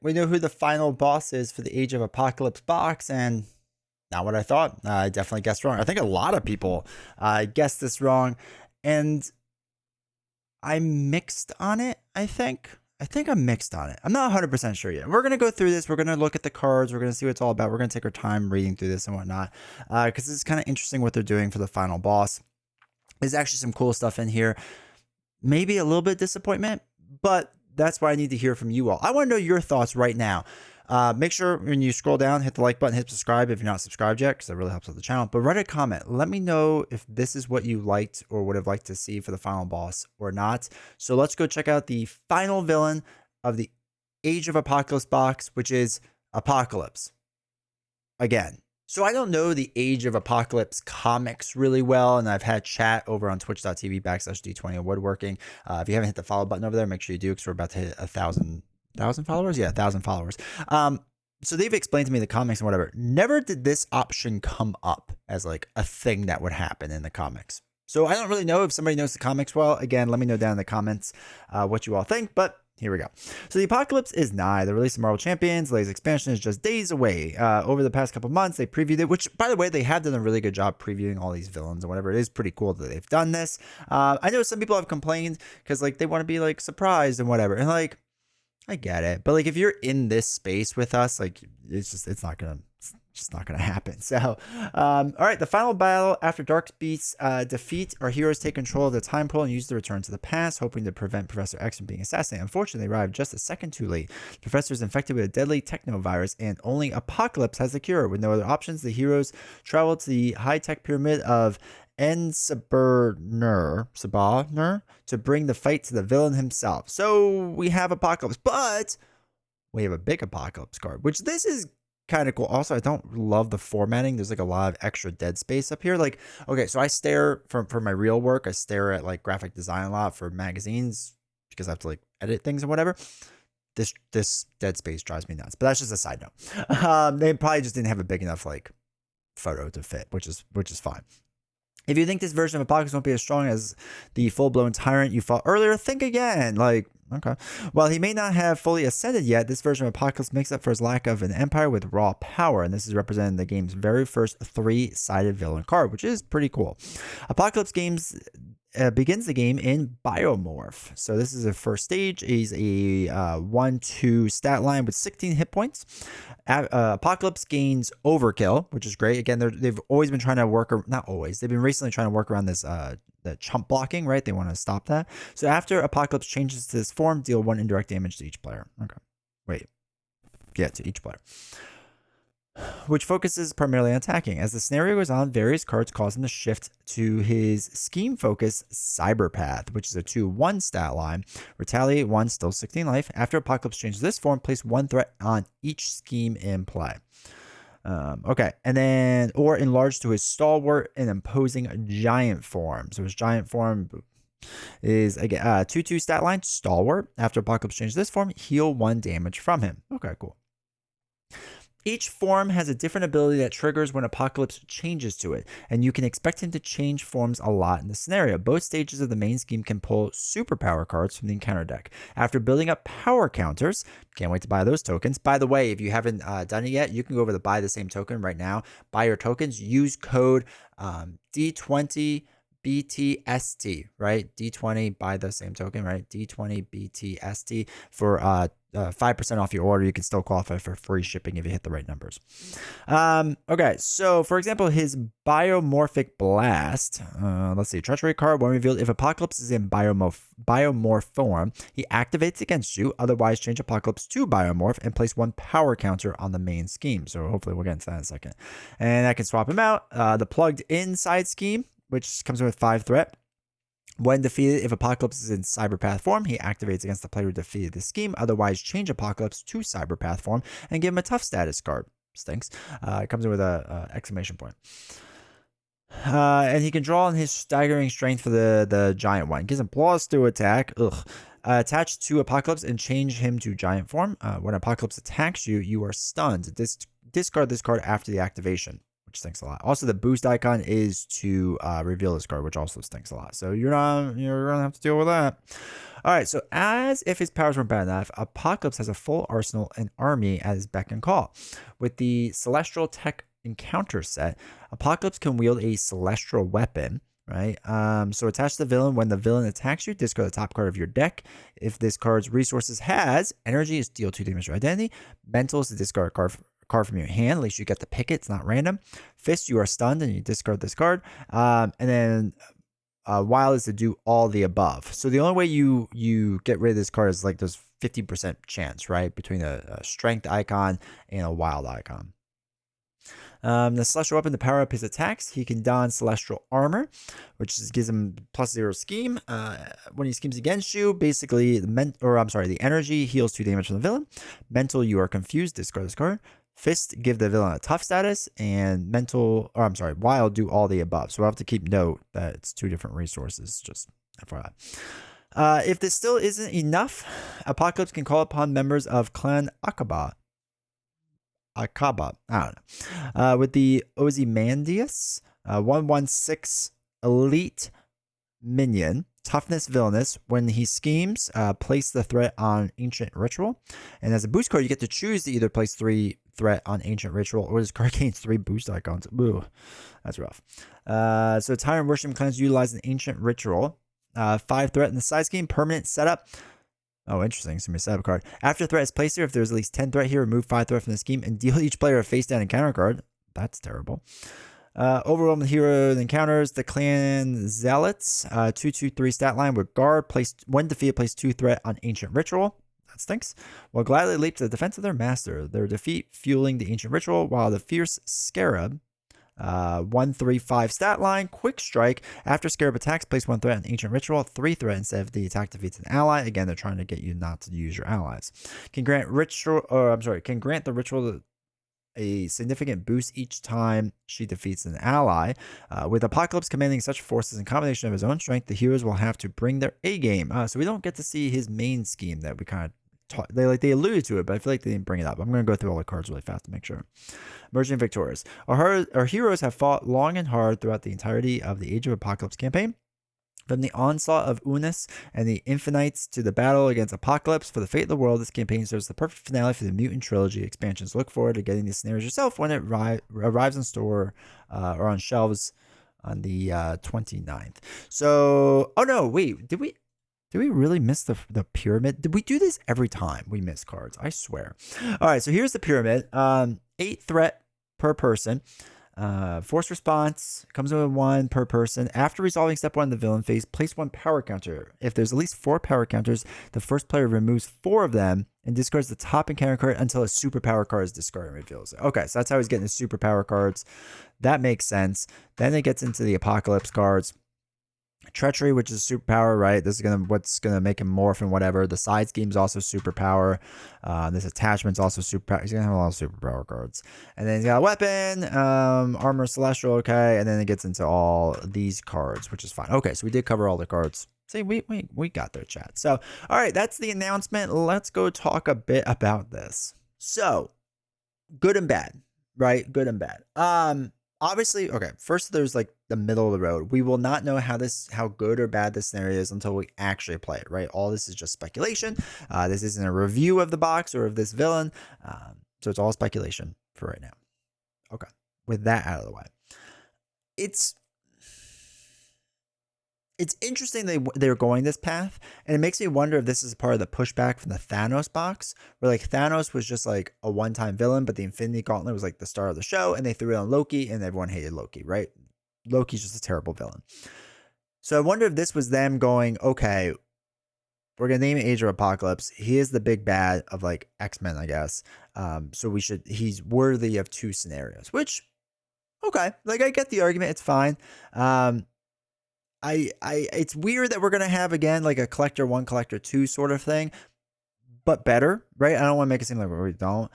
we know who the final boss is for the Age of Apocalypse box, and not what I thought. I definitely guessed wrong. I think a lot of people guessed this wrong, and I'm mixed on it, I think. I think I'm mixed on it. I'm not 100% sure yet. We're going to go through this. We're going to look at the cards. We're going to see what it's all about. We're going to take our time reading through this and whatnot, because it's kind of interesting what they're doing for the final boss. There's actually some cool stuff in here. Maybe a little bit of disappointment, but that's why I need to hear from you all. I want to know your thoughts right now. Make sure when you scroll down, hit the like button, hit subscribe if you're not subscribed yet, because that really helps out the channel. But write a comment. Let me know if this is what you liked or would have liked to see for the final boss or not. So let's go check out the final villain of the Age of Apocalypse box, which is Apocalypse. Again. So I don't know the Age of Apocalypse comics really well, and I've had chat over on twitch.tv/D20 Woodworking. If you haven't hit the follow button over there, make sure you do, because we're about to hit 1,000 followers. Yeah, 1,000 followers. So they've explained to me the comics and whatever. Never did this option come up as like a thing that would happen in the comics. So I don't really know if somebody knows the comics well. Again, let me know down in the comments what you all think, but here we go. So the apocalypse is nigh. The release of Marvel Champions, the latest expansion is just days away. Over the past couple months, they previewed it, which, by the way, they have done a really good job previewing all these villains and whatever. It is pretty cool that they've done this. I know some people have complained because like they want to be like surprised and whatever. And like, I get it. But like if you're in this space with us, like it's not gonna happen. So, all right, the final battle after Dark Beast's defeat, our heroes take control of the time portal and use the return to the past, hoping to prevent Professor X from being assassinated. Unfortunately, they arrived just a second too late. The Professor is infected with a deadly technovirus, and only Apocalypse has the cure. With no other options, the heroes travel to the high-tech pyramid of Saburnur to bring the fight to the villain himself. So we have Apocalypse, but we have a big Apocalypse card, which this is kind of cool. Also, I don't love the formatting. There's like a lot of extra dead space up here. Like, okay, so I stare for my real work. I stare at like graphic design a lot for magazines because I have to like edit things and whatever. This dead space drives me nuts, but that's just a side note. They probably just didn't have a big enough like photo to fit, which is fine. If you think this version of Apocalypse won't be as strong as the full-blown tyrant you fought earlier, think again. Like, okay. While he may not have fully ascended yet, this version of Apocalypse makes up for his lack of an empire with raw power, and this is represented in the game's very first three-sided villain card, which is pretty cool. Apocalypse begins the game in Biomorph. So this is a first stage. He's a 1-2 stat line with 16 hit points. Apocalypse gains Overkill, which is great. Again, they've always been trying to work, or not always, they've been recently trying to work around this the chump blocking, right? They want to stop that. So after Apocalypse changes to this form, deal 1 indirect damage to each player. Okay. Wait. Yeah, to each player, which focuses primarily on attacking. As the scenario goes on, various cards cause him to shift to his scheme focus Cyberpath, which is a 2-1 stat line. Retaliate 1, still 16 life. After Apocalypse changes this form, place 1 threat on each scheme in play. Okay, and then, or enlarge to his stalwart and imposing giant form. So his giant form is again 2-2 stat line, stalwart. After Apocalypse changes this form, heal 1 damage from him. Okay, cool. Each form has a different ability that triggers when Apocalypse changes to it, and you can expect him to change forms a lot in the scenario. Both stages of the main scheme can pull superpower cards from the encounter deck. After building up power counters, can't wait to buy those tokens. By the way, if you haven't done it yet, you can go over to buy the same token right now. Buy your tokens, use code D20BTST, right? D20, buy the same token, right? D20BTST for 5% off your order. You can still qualify for free shipping if you hit the right numbers. Okay, so for example, his Biomorphic Blast, let's see, treachery card, when revealed, if Apocalypse is in biomorph form, he activates against you. Otherwise, change Apocalypse to Biomorph and place 1 power counter on the main scheme. So hopefully we'll get into that in a second. And I can swap him out. The plugged inside scheme, which comes with 5 threat. When defeated, if Apocalypse is in Cyberpath form, he activates against the player who defeated the scheme. Otherwise, change Apocalypse to Cyberpath form and give him a tough status card. Stinks. It comes in with a exclamation point. And he can draw on his staggering strength for the giant one. Gives him plus 2 attack. Attach to Apocalypse and change him to giant form. When Apocalypse attacks you, you are stunned. Discard this card after the activation, which stinks a lot. Also, the boost icon is to reveal this card, which also stinks a lot. So you're gonna have to deal with that. All right, so as if his powers weren't bad enough, Apocalypse has a full arsenal and army at his beck and call. With the Celestial Tech Encounter set, Apocalypse can wield a celestial weapon, right? So attach the villain. When the villain attacks you, discard the top card of your deck. If this card's resources has energy, is deal 2 damage to identity. Mental is to discard a card from your hand. At least you get to pick it. It's not random. Fist, you are stunned and you discard this card. And then Wild is to do all the above. So the only way you get rid of this card is like there's 50% chance, right? Between a strength icon and a wild icon. The celestial weapon to power up his attacks, he can don celestial armor, which gives him +0 scheme. When he schemes against you, basically the energy heals 2 damage from the villain. Mental, you are confused, discard this card. Fist, give the villain a tough status, and wild, do all the above. So we'll have to keep note that it's 2 different resources, just FYI. If this still isn't enough, Apocalypse can call upon members of Clan Akaba, I don't know. With the Ozymandias, 1/1/6 elite minion, toughness villainous. When he schemes, place the threat on ancient ritual. And as a boost card, you get to choose to either place 3 threat on ancient ritual, or this card gains 3 boost icons. Ooh, that's rough. So Tyrant Worship clans utilize an ancient ritual. 5 threat in the side scheme, permanent setup. Oh, interesting. It's going to be a setup card. After threat is placed here, if there's at least 10 threat here, remove 5 threat from the scheme and deal each player a face down encounter card. That's terrible. Overwhelming hero encounters the clan zealots. 2/2/3 stat line with guard. When defeated, place 2 threat on ancient ritual. That stinks. Will gladly leap to the defense of their master. Their defeat fueling the ancient ritual, while the fierce scarab. 1/3/5 stat line, quick strike. After scarab attacks, place 1 threat on ancient ritual, 3 threat instead of the attack defeats an ally. Again, they're trying to get you not to use your allies. Can grant the ritual a significant boost each time she defeats an ally. With Apocalypse commanding such forces in combination of his own strength, the heroes will have to bring their A game. So we don't get to see his main scheme that we kind of they alluded to it, but I feel like they didn't bring it up. I'm going to go through all the cards really fast to make sure. Emerging victorious. Our heroes have fought long and hard throughout the entirety of the Age of Apocalypse campaign. From the onslaught of Unis and the Infinites to the battle against Apocalypse for the fate of the world, this campaign serves the perfect finale for the Mutant Trilogy expansions. Look forward to getting these scenarios yourself when it arrives in store or on shelves on the 29th. So, oh no, wait, did we really miss the pyramid? Did we do this every time we miss cards? I swear. All right, so here's the pyramid. 8 threat per person. Force response comes with 1 per person. After resolving step 1 in the villain phase, place 1 power counter. If there's at least 4 power counters, the first player removes 4 of them and discards the top encounter card until a superpower card is discarded and reveals it. Okay, so that's how he's getting his superpower cards. That makes sense. Then it gets into the Apocalypse cards. Treachery, which is superpower, right? This is what's gonna make him morph and whatever. The side scheme is also superpower. This attachment's also superpower. He's gonna have a lot of superpower cards. And then he's got a weapon, armor, celestial, okay. And then it gets into all these cards, which is fine. Okay, so we did cover all the cards. See, we got there, chat. So, all right, that's the announcement. Let's go talk a bit about this. So, good and bad, right? Good and bad. Obviously, okay, first there's like the middle of the road. We will not know how good or bad this scenario is until we actually play it, right? All this is just speculation. This isn't a review of the box or of this villain. So it's all speculation for right now. Okay, with that out of the way. It's interesting they're going this path, and it makes me wonder if this is part of the pushback from the Thanos box, where like Thanos was just like a one-time villain, but the Infinity Gauntlet was like the star of the show, and they threw it on Loki, and everyone hated Loki, right? Loki's just a terrible villain. So I wonder if this was them going, okay, we're gonna name it Age of Apocalypse. He is the big bad of like X-Men, I guess. So he's worthy of 2 scenarios, which, okay, like I get the argument, it's fine. It's weird that we're gonna have again like a collector 1, collector 2 sort of thing, but better, right? I don't want to make it seem like we don't.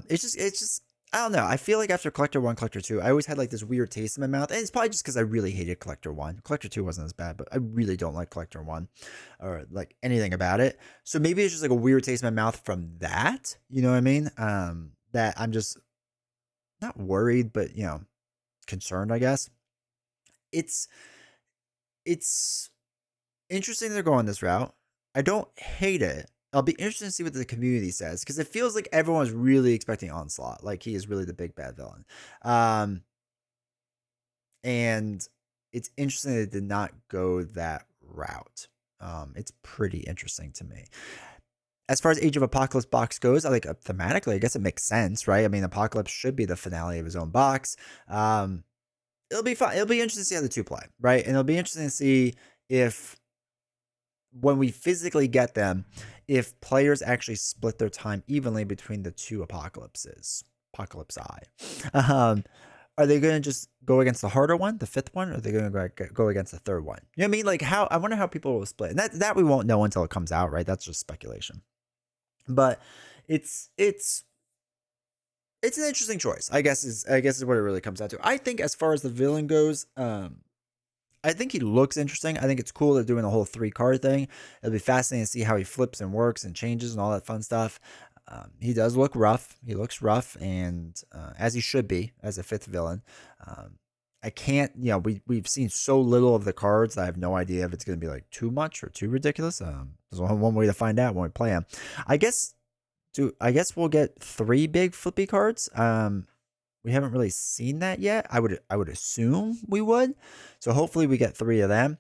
It's just I don't know. I feel like after collector 1, collector 2, I always had like this weird taste in my mouth, and it's probably just because I really hated collector 1. Collector 2 wasn't as bad, but I really don't like collector 1 or like anything about it. So maybe it's just like a weird taste in my mouth from that. You know what I mean? That I'm just not worried, but concerned, I guess. It's it's interesting they're going this route. I don't hate it. I'll be interested to see what the community says because it feels like everyone's really expecting Onslaught. Like he is really the big bad villain. And it's interesting that it did not go that route. It's pretty interesting to me. As far as Age of Apocalypse box goes, I like thematically, I guess it makes sense, right? I mean, Apocalypse should be the finale of his own box. It'll be fun. It'll be interesting to see how the two play, right? And it'll be interesting to see if when we physically get them, if players actually split their time evenly between the two apocalypses. Apocalypse I. Are they going to just go against the harder one, the fifth one, or are they going to go against the third one? You know what I mean? Like how I wonder how people will split. And that we won't know until it comes out, right? That's just speculation. But it's an interesting choice. I guess is what it really comes down to. I think as far as the villain goes, I think he looks interesting. I think it's cool they're doing the whole 3-card thing. It'll be fascinating to see how he flips and works and changes and all that fun stuff. He does look rough. He looks rough, and as he should be as a 5th villain. I can't, we've seen so little of the cards that I have no idea if it's going to be like too much or too ridiculous. There's only one way to find out when we play him. I guess we'll get 3 big flippy cards. We haven't really seen that yet. I would assume we would. So hopefully we get 3 of them.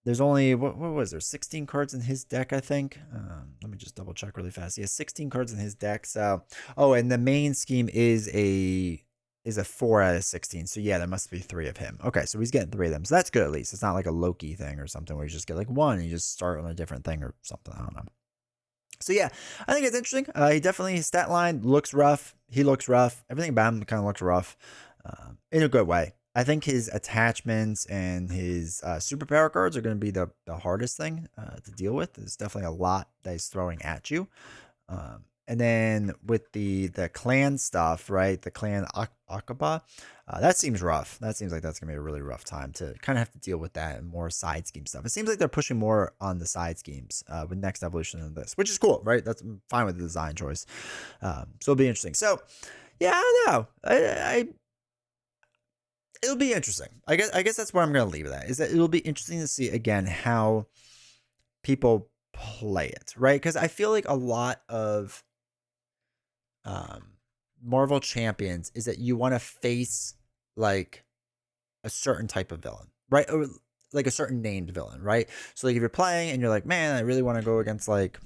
There's only, what was there? 16 cards in his deck, I think. Let me just double check really fast. He has 16 cards in his deck. So, and the main scheme is a 4 out of 16. So yeah, there must be 3 of him. Okay, so he's getting 3 of them. So that's good at least. It's not like a Loki thing or something where you just get like 1 and you just start on a different thing or something. I don't know. So yeah, I think it's interesting. He definitely, his stat line looks rough. He looks rough. Everything about him kind of looks rough in a good way. I think his attachments and his superpower cards are going to be the hardest thing to deal with. There's definitely a lot that he's throwing at you. And then with the clan stuff, right? The clan Akaba, that seems rough. That seems like that's going to be a really rough time to kind of have to deal with that and more side scheme stuff. It seems like they're pushing more on the side schemes with next evolution than this, which is cool, right? That's fine with the design choice. So it'll be interesting. So yeah, I don't know. It'll be interesting. I guess that's where I'm going to leave it at, is that it'll be interesting to see again how people play it, right? Because I feel like a lot of Marvel Champions is that you want to face like a certain type of villain, right? Or like a certain named villain, right? So like if you're playing and you're like, man, I really want to go against like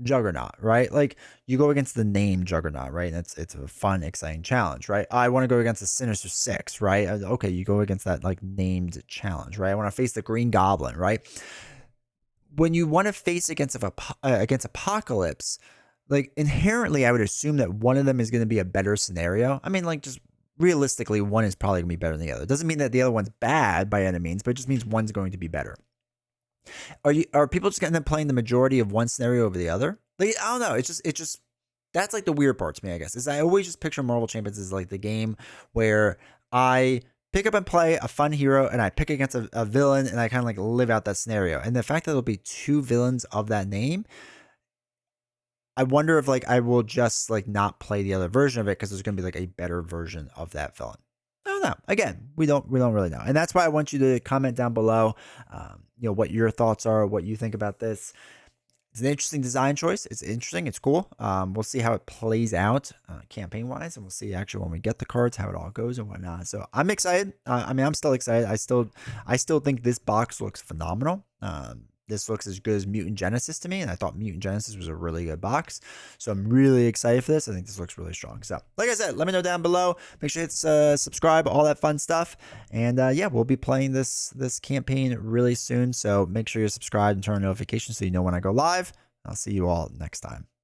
Juggernaut, right? Like you go against the name Juggernaut, right? And it's a fun, exciting challenge, right? I want to go against the Sinister Six, right? Okay, you go against that like named challenge, right? I want to face the Green Goblin, right? When you want to face against Apocalypse, like inherently, I would assume that one of them is going to be a better scenario. I mean, like just realistically, one is probably going to be better than the other. It doesn't mean that the other one's bad by any means, but it just means one's going to be better. Are people just going to end up playing the majority of one scenario over the other? Like, I don't know. It's just that's like the weird part to me, I guess. Is I always just picture Marvel Champions as like the game where I pick up and play a fun hero and I pick against a villain and I kind of like live out that scenario. And the fact that there'll be 2 villains of that name, I wonder if like I will just like not play the other version of it because there's going to be like a better version of that villain. I don't know. Again, we don't really know. And that's why I want you to comment down below, what your thoughts are, what you think about this. It's an interesting design choice. It's interesting. It's cool. We'll see how it plays out campaign-wise, and we'll see actually when we get the cards how it all goes and whatnot. So I'm excited. I'm still excited. I still think this box looks phenomenal. This looks as good as Mutant Genesis to me, and I thought Mutant Genesis was a really good box. So I'm really excited for this. I think this looks really strong. So, like I said, let me know down below. Make sure you hit subscribe, all that fun stuff. And yeah, we'll be playing this campaign really soon. So make sure you're subscribed and turn on notifications so you know when I go live. I'll see you all next time.